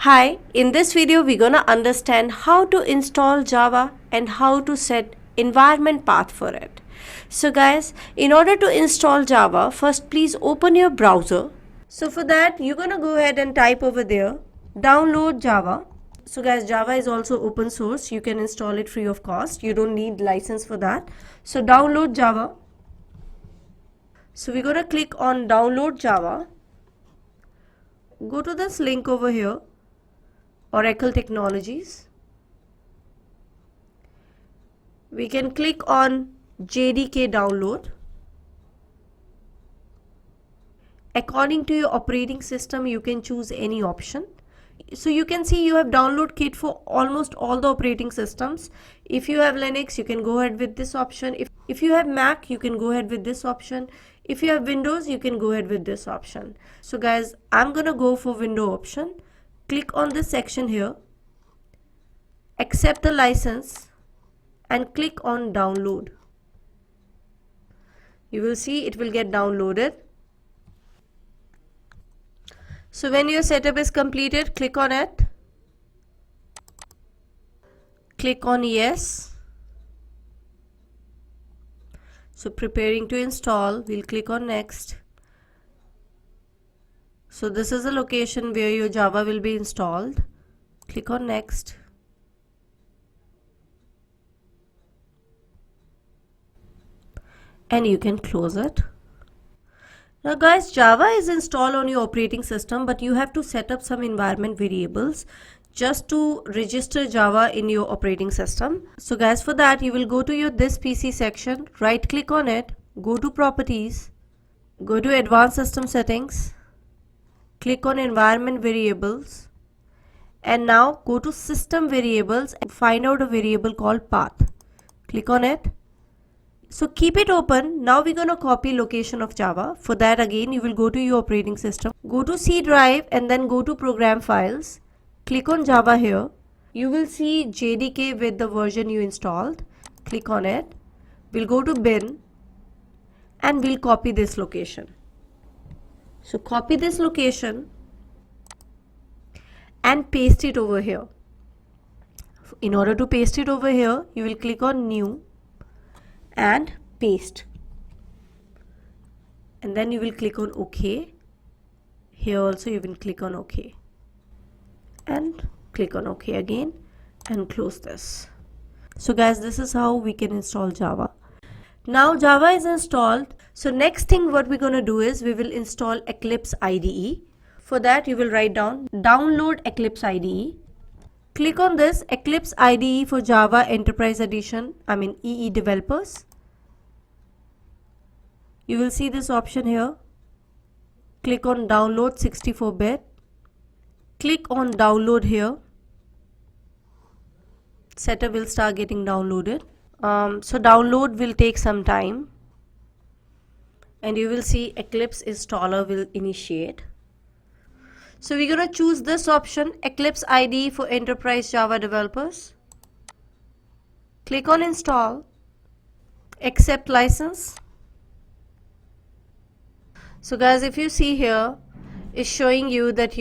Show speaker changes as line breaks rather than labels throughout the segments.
Hi, in this video we're gonna understand how to install Java and how to set environment path for it. So guys, in order to install Java, first please open your browser. So for that you're gonna go ahead and type over there, download Java. So guys, Java is also open source. You can install it free of cost. You don't need license for that. So download Java. So we're gonna click on download Java. Go to this link over here, Oracle Technologies. We can click on JDK download. According to your operating system, you can choose any option. So you can see you have download kit for almost all the operating systems. If you have Linux, you can go ahead with this option. If you have Mac, you can go ahead with this option. If you have Windows, you can go ahead with this option. So guys, I'm gonna go for Window option. Click on this section here, accept the license and click on download. You will see it will get downloaded. So when your setup is completed, click on it. Click on yes. So preparing to install, we'll click on next. So this is the location where your Java will be installed. Click on next. And you can close it. Now guys, Java is installed on your operating system, but you have to set up some environment variables just to register Java in your operating system. So guys, for that you will go to your this PC section, right click on it, go to properties, go to advanced system settings, click on environment variables, and now go to system variables and find out a variable called path. Click on it. So keep it open. Now we're gonna copy location of Java. For that again you will go to your operating system, go to C drive and then go to program files. Click on Java here. You will see JDK with the version you installed. Click on it. We'll go to bin and we'll copy this location. So copy this location and paste it over here. In order to paste it over here, you will click on new and paste. And then you will click on OK. Here also you will click on OK. And click on OK again and close this. So guys, this is how we can install Java. Now Java is installed. So next thing what we're gonna do is we will install Eclipse IDE. For that you will write down download Eclipse IDE. Click on this Eclipse IDE for Java Enterprise Edition, EE developers. You will see this option here. Click on download 64-bit. Click on download here. Setup will start getting downloaded. So download will take some time. And you will see Eclipse installer will initiate. So we're gonna choose this option, Eclipse IDE for Enterprise Java developers. Click on install, accept license. So guys, if you see here, it's showing you that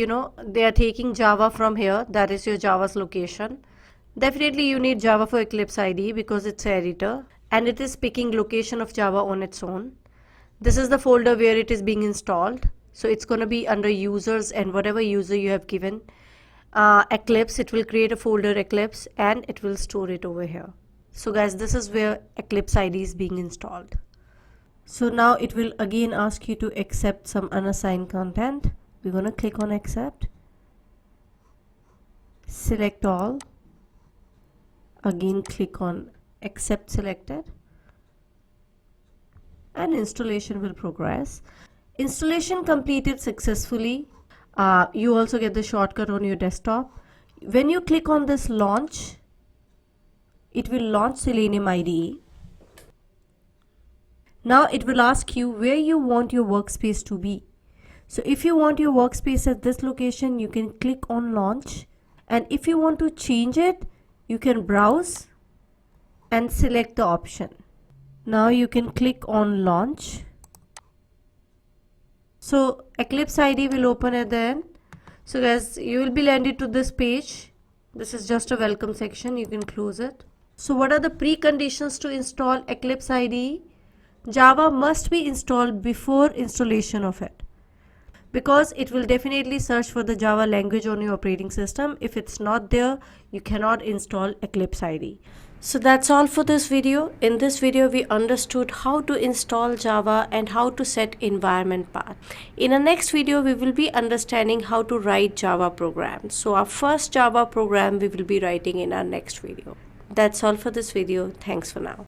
they are taking Java from here, that is your Java's location. Definitely you need Java for Eclipse IDE because it's an editor and it is picking location of Java on its own. This is the folder where it is being installed. So it's going to be under users, and whatever user you have given Eclipse, it will create a folder Eclipse and it will store it over here. So guys, this is where Eclipse IDE is being installed. So now it will again ask you to accept some unassigned content. We're going to click on accept. Select all. Again click on accept selected. And installation will progress. Installation completed successfully. You also get the shortcut on your desktop. When you click on this launch, it will launch Selenium IDE. Now it will ask you where you want your workspace to be. So if you want your workspace at this location, you can click on launch. And if you want to change it, you can browse and select the option. Now you can click on launch. So Eclipse IDE will open at the end. So guys, you will be landed to this page. This is just a welcome section. You can close it. So what are the preconditions to install Eclipse IDE? Java must be installed before installation of it, because it will definitely search for the Java language on your operating system. If it's not there, you cannot install Eclipse IDE. So that's all for this video. In this video, we understood how to install Java and how to set environment path. In the next video, we will be understanding how to write Java programs. So our first Java program we will be writing in our next video. That's all for this video. Thanks for now.